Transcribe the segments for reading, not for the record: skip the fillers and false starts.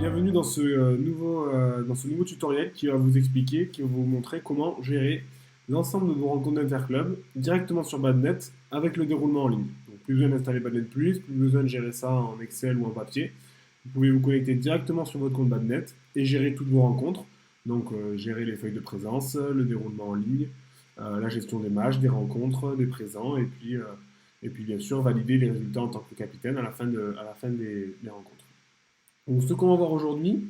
Bienvenue dans ce nouveau tutoriel qui va vous expliquer, qui va vous montrer comment gérer l'ensemble de vos rencontres d'interclub directement sur Badnet avec le déroulement en ligne. Donc plus besoin d'installer Badnet+, plus besoin de gérer ça en Excel ou en papier. Vous pouvez vous connecter directement sur votre compte Badnet et gérer toutes vos rencontres. Donc gérer les feuilles de présence, le déroulement en ligne, la gestion des matchs, des rencontres, des présents et puis bien sûr valider les résultats en tant que capitaine à la fin des rencontres. Donc, ce qu'on va voir aujourd'hui,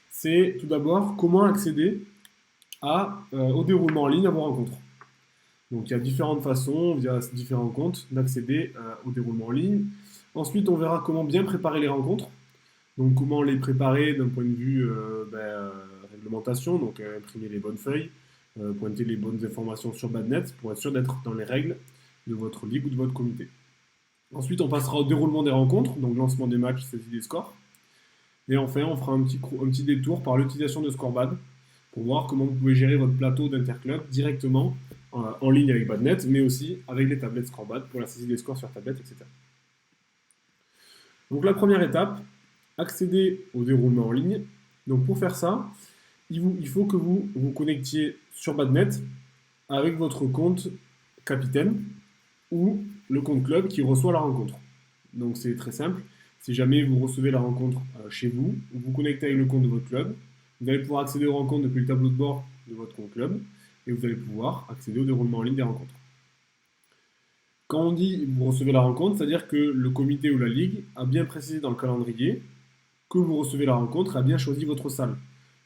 c'est tout d'abord comment accéder au déroulement en ligne à vos rencontres. Donc, il y a différentes façons, via différents comptes, d'accéder au déroulement en ligne. Ensuite, on verra comment bien préparer les rencontres. Donc, comment les préparer d'un point de vue réglementation, donc imprimer les bonnes feuilles, pointer les bonnes informations sur Badnet pour être sûr d'être dans les règles de votre ligue ou de votre comité. Ensuite, on passera au déroulement des rencontres, donc lancement des matchs, saisie des scores. Et enfin, on fera un petit détour par l'utilisation de Scorebad pour voir comment vous pouvez gérer votre plateau d'interclub directement en ligne avec Badnet, mais aussi avec les tablettes Scorebad pour la saisie des scores sur tablette, etc. Donc la première étape, accéder au déroulement en ligne. Donc pour faire ça, il faut que vous vous connectiez sur Badnet avec votre compte capitaine ou le compte club qui reçoit la rencontre. Donc c'est très simple. Si jamais vous recevez la rencontre chez vous, vous vous connectez avec le compte de votre club, vous allez pouvoir accéder aux rencontres depuis le tableau de bord de votre compte club et vous allez pouvoir accéder au déroulement en ligne des rencontres. Quand on dit vous recevez la rencontre, c'est-à-dire que le comité ou la ligue a bien précisé dans le calendrier que vous recevez la rencontre, a bien choisi votre salle.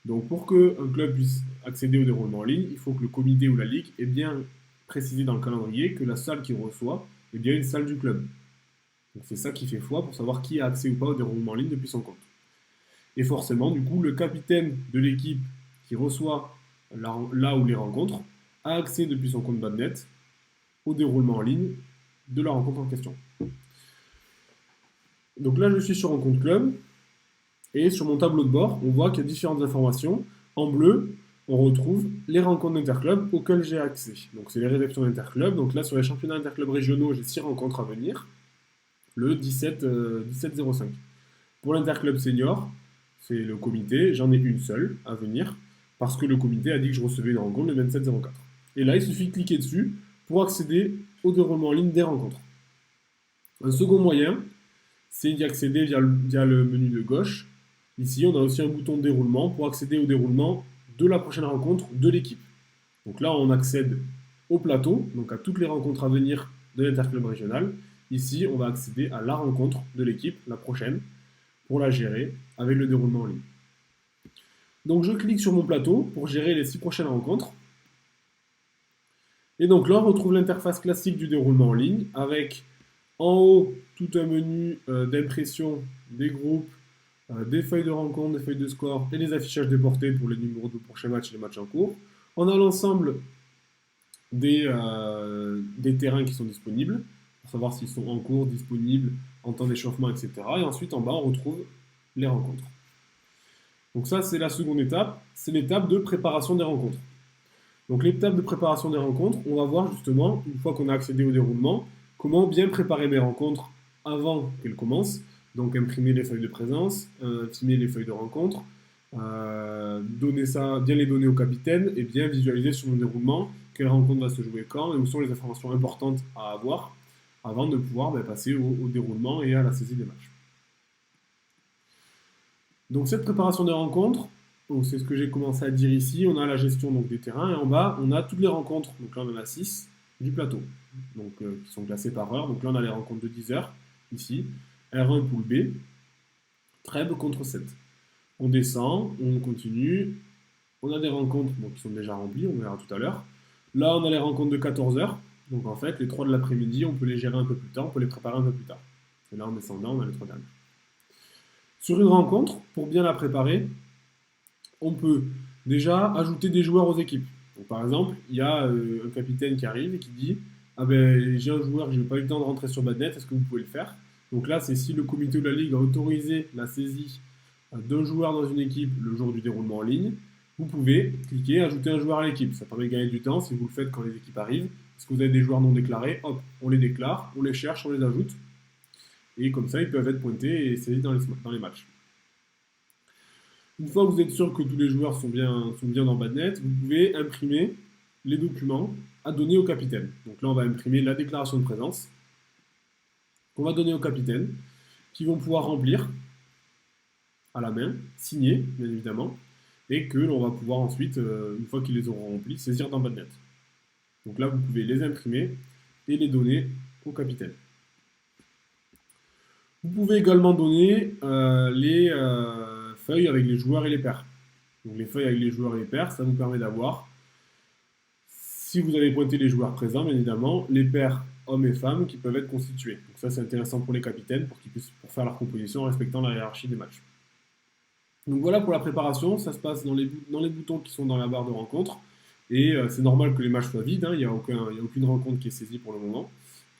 Donc pour qu'un club puisse accéder au déroulement en ligne, il faut que le comité ou la ligue ait bien précisé dans le calendrier que la salle qu'il reçoit est bien une salle du club. Donc c'est ça qui fait foi pour savoir qui a accès ou pas au déroulement en ligne depuis son compte. Et forcément, du coup, le capitaine de l'équipe qui reçoit là où les rencontres a accès depuis son compte Badnet au déroulement en ligne de la rencontre en question. Donc là, je suis sur un compte club et sur mon tableau de bord, on voit qu'il y a différentes informations. En bleu, on retrouve les rencontres d'interclub auxquelles j'ai accès. Donc c'est les réceptions d'interclub. Donc là, sur les championnats interclubs régionaux, j'ai 6 rencontres à venir le 17-05. Pour l'interclub senior, c'est le comité, j'en ai une seule à venir, parce que le comité a dit que je recevais une rencontre le 27-04. Et là, il suffit de cliquer dessus pour accéder au déroulement en ligne des rencontres. Un second moyen, c'est d'y accéder via le menu de gauche. Ici, on a aussi un bouton de déroulement pour accéder au déroulement de la prochaine rencontre de l'équipe. Donc là, on accède au plateau, donc à toutes les rencontres à venir de l'interclub régional. Ici, on va accéder à la rencontre de l'équipe, la prochaine, pour la gérer avec le déroulement en ligne. Donc je clique sur mon plateau pour gérer les 6 prochaines rencontres. Et donc là, on retrouve l'interface classique du déroulement en ligne avec en haut tout un menu d'impression des groupes, des feuilles de rencontre, des feuilles de score et les affichages déportés pour les numéros de prochains matchs et les matchs en cours. On a l'ensemble des terrains qui sont disponibles, pour savoir s'ils sont en cours, disponibles, en temps d'échauffement, etc. Et ensuite, en bas, on retrouve les rencontres. Donc ça, c'est la seconde étape, c'est l'étape de préparation des rencontres. Donc l'étape de préparation des rencontres, on va voir justement, une fois qu'on a accédé au déroulement, comment bien préparer mes rencontres avant qu'elles commencent. Donc imprimer les feuilles de présence, imprimer les feuilles de rencontre, bien les donner au capitaine et bien visualiser sur mon déroulement quelle rencontre va se jouer quand et où sont les informations importantes à avoir avant de pouvoir passer au déroulement et à la saisie des matchs. Donc cette préparation des rencontres, c'est ce que j'ai commencé à dire ici, on a la gestion donc, des terrains et en bas on a toutes les rencontres, donc là on en a 6 du plateau, donc, qui sont classées par heure. Donc là on a les rencontres de 10 heures, ici, R1 poule B, Trèbes contre 7. On descend, on continue, on a des rencontres qui sont déjà remplies, on verra tout à l'heure. Là on a les rencontres de 14 heures, donc en fait les 3 de l'après-midi on peut les gérer un peu plus tard, on peut les préparer un peu plus tard. Et là en descendant on a les 3 derniers. Sur une rencontre, pour bien la préparer, on peut déjà ajouter des joueurs aux équipes. Donc, par exemple, il y a un capitaine qui arrive et qui dit « Ah ben, j'ai un joueur, je n'ai pas eu le temps de rentrer sur Badnet, est-ce que vous pouvez le faire ?» Donc là, c'est si le comité ou la ligue a autorisé la saisie d'un joueur dans une équipe le jour du déroulement en ligne, vous pouvez cliquer « Ajouter un joueur à l'équipe ». Ça permet de gagner du temps si vous le faites quand les équipes arrivent. Est-ce que vous avez des joueurs non déclarés? Hop, on les déclare, on les cherche, on les ajoute. Et comme ça, ils peuvent être pointés et saisis dans les matchs. Une fois que vous êtes sûr que tous les joueurs sont bien dans Badnet, vous pouvez imprimer les documents à donner au capitaine. Donc là, on va imprimer la déclaration de présence qu'on va donner au capitaine, qui vont pouvoir remplir à la main, signer, bien évidemment, et que l'on va pouvoir ensuite, une fois qu'ils les auront remplis, saisir dans Badnet. Donc là, vous pouvez les imprimer et les donner au capitaine. Vous pouvez également donner les feuilles avec les joueurs et les paires. Donc les feuilles avec les joueurs et les paires, ça vous permet d'avoir, si vous avez pointé les joueurs présents, bien évidemment, les paires hommes et femmes qui peuvent être constitués. Donc ça, c'est intéressant pour les capitaines pour qu'ils puissent faire leur composition en respectant la hiérarchie des matchs. Donc voilà pour la préparation, ça se passe dans les boutons qui sont dans la barre de rencontre. Et c'est normal que les matchs soient vides, hein, il n'y a aucune rencontre qui est saisie pour le moment.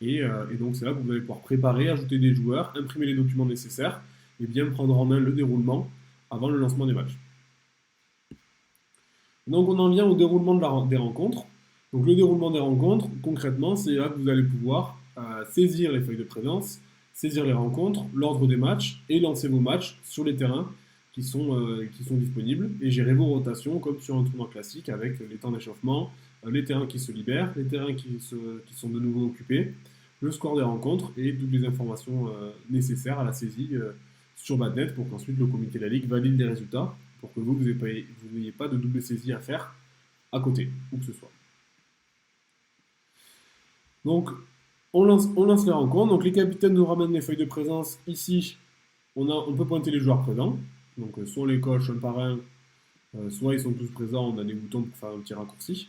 Et donc c'est là que vous allez pouvoir préparer, ajouter des joueurs, imprimer les documents nécessaires et bien prendre en main le déroulement avant le lancement des matchs. Donc on en vient au déroulement des rencontres. Donc le déroulement des rencontres, concrètement, c'est là que vous allez pouvoir saisir les feuilles de présence, saisir les rencontres, l'ordre des matchs et lancer vos matchs sur les terrains qui sont disponibles et gérer vos rotations comme sur un tournoi classique avec les temps d'échauffement, les terrains qui se libèrent, les terrains qui sont de nouveau occupés, le score des rencontres et toutes les informations nécessaires à la saisie sur Badnet pour qu'ensuite le comité de la Ligue valide les résultats pour que vous n'ayez pas de double saisie à faire à côté, où que ce soit. Donc, on lance les rencontres. Donc, les capitaines nous ramènent les feuilles de présence. Ici, on peut pointer les joueurs présents. Donc, soit on les coche un par un, soit ils sont tous présents. On a des boutons pour faire un petit raccourci.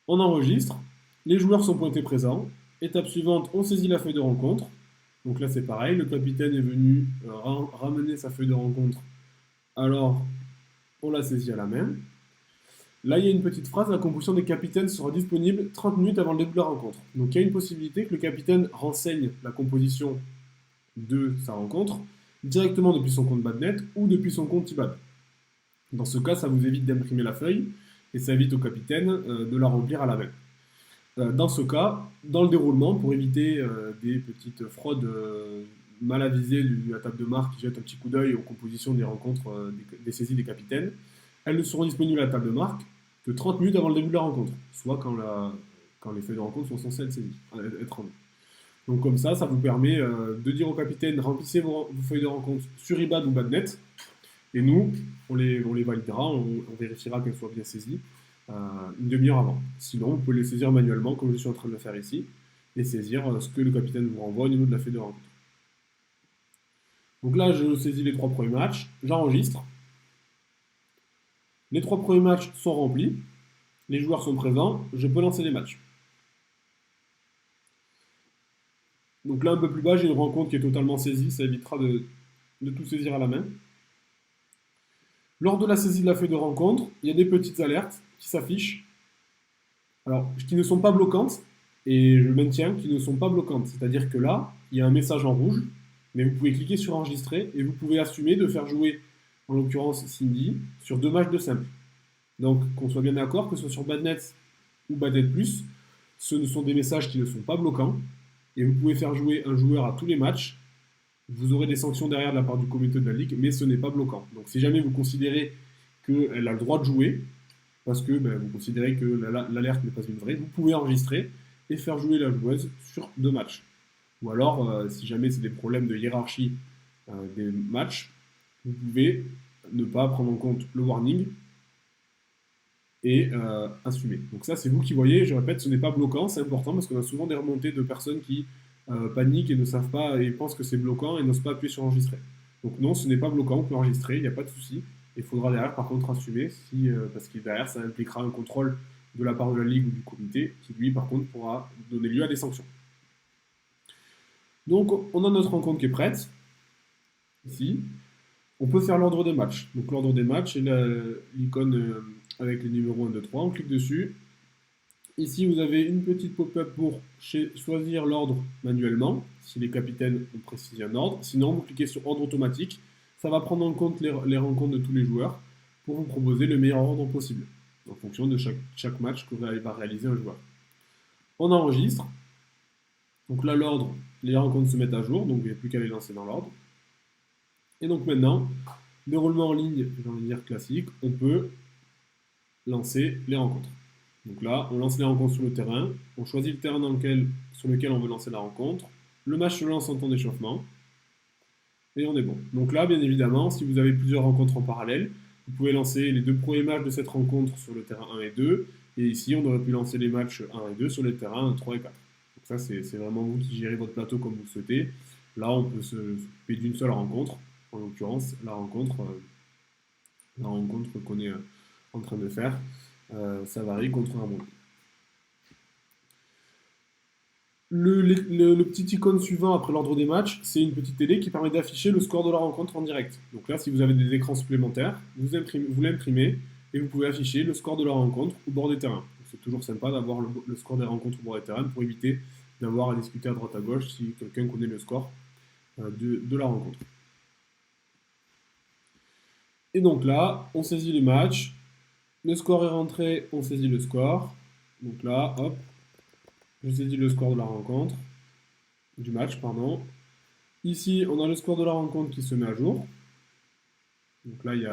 On enregistre. Les joueurs sont pointés présents. Étape suivante, on saisit la feuille de rencontre. Donc là, c'est pareil. Le capitaine est venu ramener sa feuille de rencontre. Alors, on la saisit à la main. Là, il y a une petite phrase, la composition des capitaines sera disponible 30 minutes avant le début de la rencontre. Donc il y a une possibilité que le capitaine renseigne la composition de sa rencontre directement depuis son compte Badnet ou depuis son compte Tibad. Dans ce cas, ça vous évite d'imprimer la feuille et ça évite au capitaine de la remplir à la main. Dans ce cas, dans le déroulement, pour éviter des petites fraudes mal avisées de la table de marque qui jette un petit coup d'œil aux compositions des rencontres, des saisies des capitaines, elles ne seront disponibles à la table de marque que 30 minutes avant le début de la rencontre, soit quand les feuilles de rencontre sont censées être rendues. Donc comme ça vous permet de dire au capitaine, remplissez vos feuilles de rencontre sur IBAD ou Badnet, et nous, on les validera, on vérifiera qu'elles soient bien saisies une demi-heure avant. Sinon, vous pouvez les saisir manuellement, comme je suis en train de le faire ici, et saisir ce que le capitaine vous renvoie au niveau de la feuille de rencontre. Donc là, je saisis les 3 premiers matchs, j'enregistre. Les 3 premiers matchs sont remplis, les joueurs sont présents, je peux lancer les matchs. Donc là, un peu plus bas, j'ai une rencontre qui est totalement saisie, ça évitera de tout saisir à la main. Lors de la saisie de la feuille de rencontre, il y a des petites alertes qui s'affichent. Alors, qui ne sont pas bloquantes, et je maintiens qu'ils ne sont pas bloquantes. C'est-à-dire que là, il y a un message en rouge, mais vous pouvez cliquer sur enregistrer et vous pouvez assumer de faire jouer, en l'occurrence Cindy, sur 2 matchs de simple. Donc, qu'on soit bien d'accord, que ce soit sur Badnet ou Badnet Plus, ce ne sont des messages qui ne sont pas bloquants, et vous pouvez faire jouer un joueur à tous les matchs. Vous aurez des sanctions derrière de la part du comité de la Ligue, mais ce n'est pas bloquant. Donc si jamais vous considérez qu'elle a le droit de jouer, parce que vous considérez que l'alerte n'est pas une vraie, vous pouvez enregistrer et faire jouer la joueuse sur 2 matchs. Ou alors, si jamais c'est des problèmes de hiérarchie des matchs, vous pouvez ne pas prendre en compte le warning et assumer. Donc ça, c'est vous qui voyez. Je répète, ce n'est pas bloquant, c'est important parce qu'on a souvent des remontées de personnes qui paniquent et ne savent pas et pensent que c'est bloquant et n'osent pas appuyer sur enregistrer. Donc non, ce n'est pas bloquant, on peut enregistrer, il n'y a pas de souci. Il faudra derrière, par contre, assumer parce que derrière, ça impliquera un contrôle de la part de la Ligue ou du comité qui, lui, par contre, pourra donner lieu à des sanctions. Donc, on a notre rencontre qui est prête. Ici. On peut faire l'ordre des matchs. Donc, l'ordre des matchs, c'est l'icône avec les numéros 1, 2, 3. On clique dessus. Ici, vous avez une petite pop-up pour choisir l'ordre manuellement, si les capitaines ont précisé un ordre. Sinon, vous cliquez sur ordre automatique. Ça va prendre en compte les rencontres de tous les joueurs pour vous proposer le meilleur ordre possible, en fonction de chaque match que va réaliser un joueur. On enregistre. Donc là, l'ordre, les rencontres se mettent à jour, donc il n'y a plus qu'à les lancer dans l'ordre. Et donc maintenant, Déroulement en ligne, j'ai envie de dire classique, on peut lancer les rencontres. Donc là, on lance les rencontres sur le terrain, on choisit le terrain sur lequel on veut lancer la rencontre, le match se lance en temps d'échauffement, et on est bon. Donc là, bien évidemment, si vous avez plusieurs rencontres en parallèle, vous pouvez lancer les deux premiers matchs de cette rencontre sur le terrain 1 et 2, et ici, on aurait pu lancer les matchs 1 et 2 sur les terrains 3 et 4. Donc ça, c'est vraiment vous qui gérez votre plateau comme vous le souhaitez. Là, on peut s'occuper d'une seule rencontre, en l'occurrence, la rencontre qu'on est en train de faire, ça varie contre un monde. Le petit icône suivant après l'ordre des matchs, c'est une petite télé qui permet d'afficher le score de la rencontre en direct. Donc là, si vous avez des écrans supplémentaires, vous l'imprimez et vous pouvez afficher le score de la rencontre au bord des terrains. C'est toujours sympa d'avoir le score des rencontres au bord des terrains pour éviter d'avoir à discuter à droite à gauche si quelqu'un connaît le score de la rencontre. Et donc là, on saisit les matchs, le score est rentré, on saisit le score. Donc là, hop, je saisis le score de la rencontre, du match, pardon. Ici, on a le score de la rencontre qui se met à jour. Donc là, il y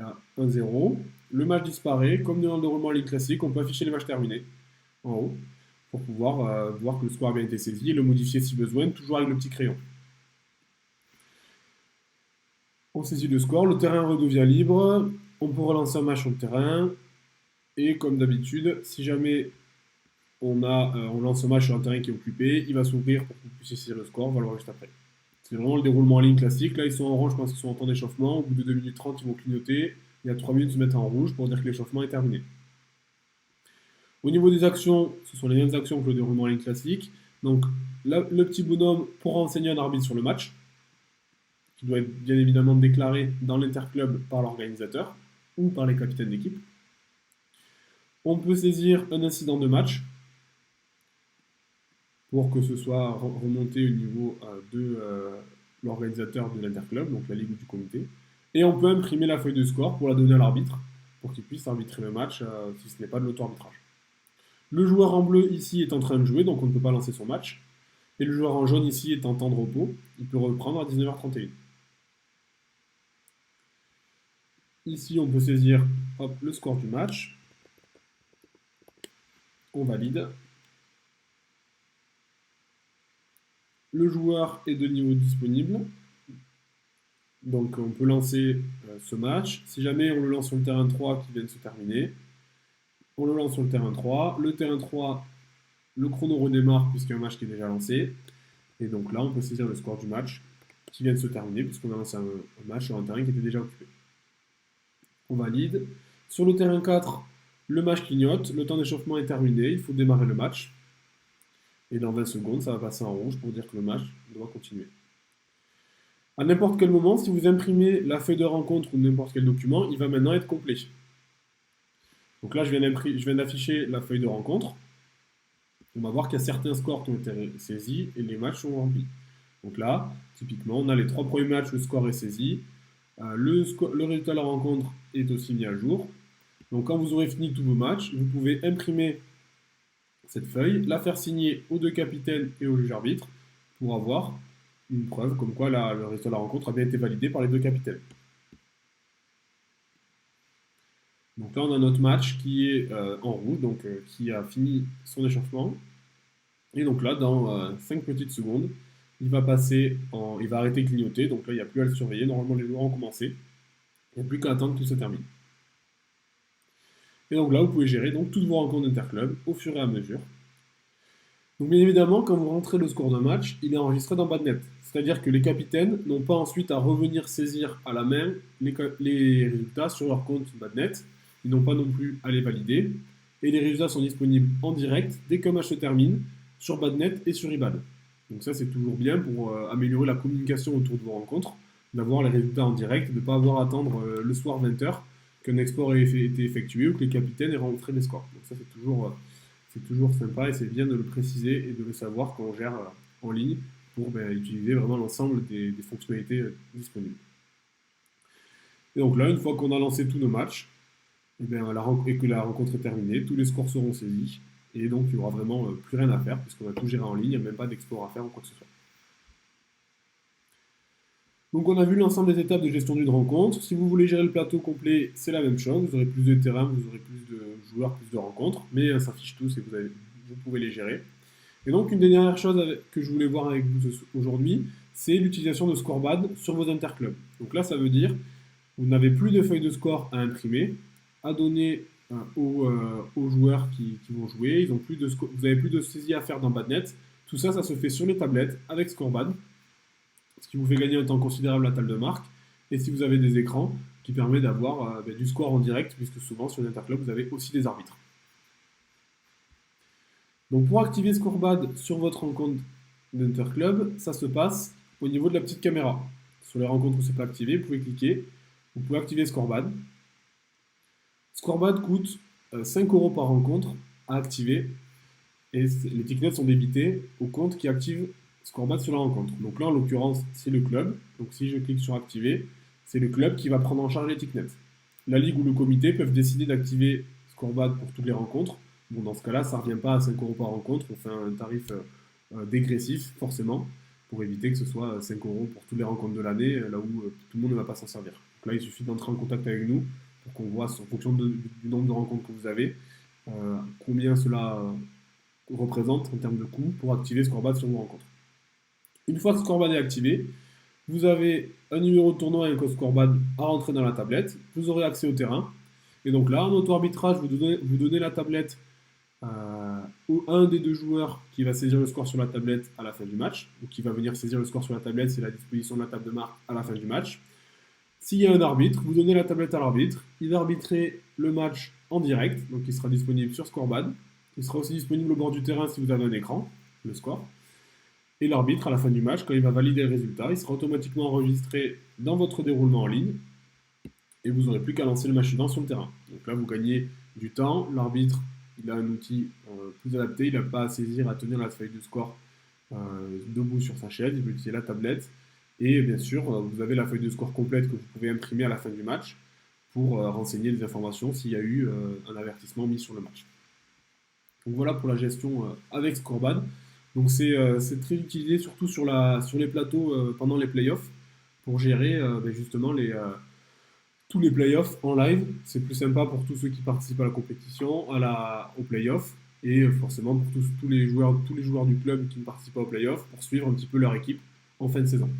a 1-0. Le match disparaît. Comme dans le déroulement en ligne classique, on peut afficher les matchs terminés en haut pour pouvoir voir que le score a bien été saisi et le modifier si besoin, toujours avec le petit crayon. On saisit le score, le terrain redevient libre. On peut relancer un match sur le terrain. Et comme d'habitude, si jamais on lance un match sur un terrain qui est occupé, il va s'ouvrir pour que vous puissiez saisir le score, on va le voir juste après. C'est vraiment le déroulement en ligne classique. Là, ils sont en orange parce qu'ils sont en temps d'échauffement. Au bout de 2 minutes 30, ils vont clignoter. Il y a 3 minutes, ils se mettent en rouge pour dire que l'échauffement est terminé. Au niveau des actions, ce sont les mêmes actions que le déroulement en ligne classique. Donc, là, le petit bonhomme pour renseigner un arbitre sur le match, qui doit être bien évidemment déclaré dans l'interclub par l'organisateur ou par les capitaines d'équipe. On peut saisir un incident de match pour que ce soit remonté au niveau de l'organisateur de l'interclub, donc la ligue ou du comité. Et on peut imprimer la feuille de score pour la donner à l'arbitre, pour qu'il puisse arbitrer le match si ce n'est pas de l'auto-arbitrage. Le joueur en bleu ici est en train de jouer, donc on ne peut pas lancer son match. Et le joueur en jaune ici est en temps de repos, il peut reprendre à 19h31. Ici, on peut saisir le score du match. On valide. Le joueur est de niveau disponible. Donc on peut lancer ce match. Si jamais on le lance sur le terrain 3 qui vient de se terminer, on le lance sur le terrain 3. Le terrain 3, le chrono redémarre puisqu'il y a un match qui est déjà lancé. Et donc là, on peut saisir le score du match qui vient de se terminer puisqu'on a lancé un match sur un terrain qui était déjà occupé. On valide. Sur le terrain 4, le match clignote. Le temps d'échauffement est terminé. Il faut démarrer le match. Et dans 20 secondes, ça va passer en rouge pour dire que le match doit continuer. À n'importe quel moment, si vous imprimez la feuille de rencontre ou n'importe quel document, il va maintenant être complet. Donc là, je viens d'afficher la feuille de rencontre. On va voir qu'il y a certains scores qui ont été saisis et les matchs sont remplis. Donc là, typiquement, on a les 3 premiers matchs, le score est saisi. Le résultat de la rencontre est aussi mis à jour. Donc quand vous aurez fini tous vos matchs, vous pouvez imprimer cette feuille, la faire signer aux 2 capitaines et au juge arbitre pour avoir une preuve comme quoi le résultat de la rencontre a bien été validé par les 2 capitaines. Donc là, on a notre match qui est en rouge, donc qui a fini son échauffement. Et donc là, dans 5 petites secondes, il va arrêter de clignoter. Donc là, il n'y a plus à le surveiller. Normalement, les joueurs ont commencé. Il n'y a plus qu'à attendre que tout se termine. Et donc là, vous pouvez gérer donc toutes vos rencontres d'interclub au fur et à mesure. Donc bien évidemment, quand vous rentrez le score d'un match, il est enregistré dans Badnet. C'est-à-dire que les capitaines n'ont pas ensuite à revenir saisir à la main les résultats sur leur compte Badnet. Ils n'ont pas non plus à les valider. Et les résultats sont disponibles en direct dès qu'un match se termine sur Badnet et sur IBAN. Donc ça, c'est toujours bien pour améliorer la communication autour de vos rencontres, d'avoir les résultats en direct, de ne pas avoir à attendre le soir 20h qu'un export ait été effectué ou que les capitaines aient rentré les scores. Donc ça, c'est toujours sympa et c'est bien de le préciser et de le savoir quand on gère en ligne pour utiliser vraiment l'ensemble des fonctionnalités disponibles. Et donc là, une fois qu'on a lancé tous nos matchs, et que la rencontre est terminée, tous les scores seront saisis et donc il n'y aura vraiment plus rien à faire puisqu'on a tout géré en ligne, il n'y a même pas d'export à faire ou quoi que ce soit. Donc on a vu l'ensemble des étapes de gestion d'une rencontre. Si vous voulez gérer le plateau complet, c'est la même chose. Vous aurez plus de terrain, vous aurez plus de joueurs, plus de rencontres, mais ça s'affiche tous et vous pouvez les gérer. Et donc une des dernières choses que je voulais voir avec vous aujourd'hui, c'est l'utilisation de scorebad sur vos interclubs. Donc là, ça veut dire vous n'avez plus de feuilles de score à imprimer, à donner aux joueurs qui vont jouer. Vous n'avez plus de saisie à faire dans Badnet. Tout ça, ça se fait sur les tablettes avec scorebad, ce qui vous fait gagner un temps considérable à la table de marque. Et si vous avez des écrans, qui permet d'avoir du score en direct, puisque souvent sur l'Interclub, vous avez aussi des arbitres. Donc pour activer Scorebad sur votre rencontre d'Interclub, ça se passe au niveau de la petite caméra. Sur les rencontres où ce n'est pas activé, vous pouvez cliquer, vous pouvez activer Scorebad. Scorebad coûte 5 € par rencontre à activer, et les tickets sont débités au compte qui active Scorebad sur la rencontre. Donc là, en l'occurrence, c'est le club. Donc si je clique sur activer, c'est le club qui va prendre en charge les tickets. La ligue ou le comité peuvent décider d'activer Scorebad pour toutes les rencontres. Bon, dans ce cas-là, ça ne revient pas à 5 € par rencontre. On fait un tarif dégressif, forcément, pour éviter que ce soit 5 € pour toutes les rencontres de l'année, là où tout le monde ne va pas s'en servir. Donc là, il suffit d'entrer en contact avec nous pour qu'on voit, en fonction du nombre de rencontres que vous avez, combien cela représente en termes de coût pour activer Scorebad sur vos rencontres. Une fois que Scorebad est activé, vous avez un numéro de tournoi et un code Scorebad à rentrer dans la tablette. Vous aurez accès au terrain. Et donc là, en auto-arbitrage, vous donnez la tablette à un des deux joueurs qui va saisir le score sur la tablette à la fin du match. Donc qui va venir saisir le score sur la tablette, c'est la disposition de la table de marque à la fin du match. S'il y a un arbitre, vous donnez la tablette à l'arbitre. Il va arbitrer le match en direct, donc il sera disponible sur Scorebad. Il sera aussi disponible au bord du terrain si vous avez un écran, le score. Et l'arbitre, à la fin du match, quand il va valider le résultat, il sera automatiquement enregistré dans votre déroulement en ligne et vous n'aurez plus qu'à lancer le match suivant sur le terrain. Donc là, vous gagnez du temps. L'arbitre, il a un outil plus adapté, il n'a pas à saisir, à tenir la feuille de score debout sur sa chaise, il peut utiliser la tablette. Et bien sûr, vous avez la feuille de score complète que vous pouvez imprimer à la fin du match pour renseigner les informations s'il y a eu un avertissement mis sur le match. Donc voilà pour la gestion avec Scorebad. Donc c'est très utilisé surtout sur les plateaux pendant les playoffs pour gérer justement tous les playoffs en live. C'est plus sympa pour tous ceux qui participent à la compétition, aux playoffs, et forcément pour tous les joueurs du club qui ne participent pas aux playoffs pour suivre un petit peu leur équipe en fin de saison.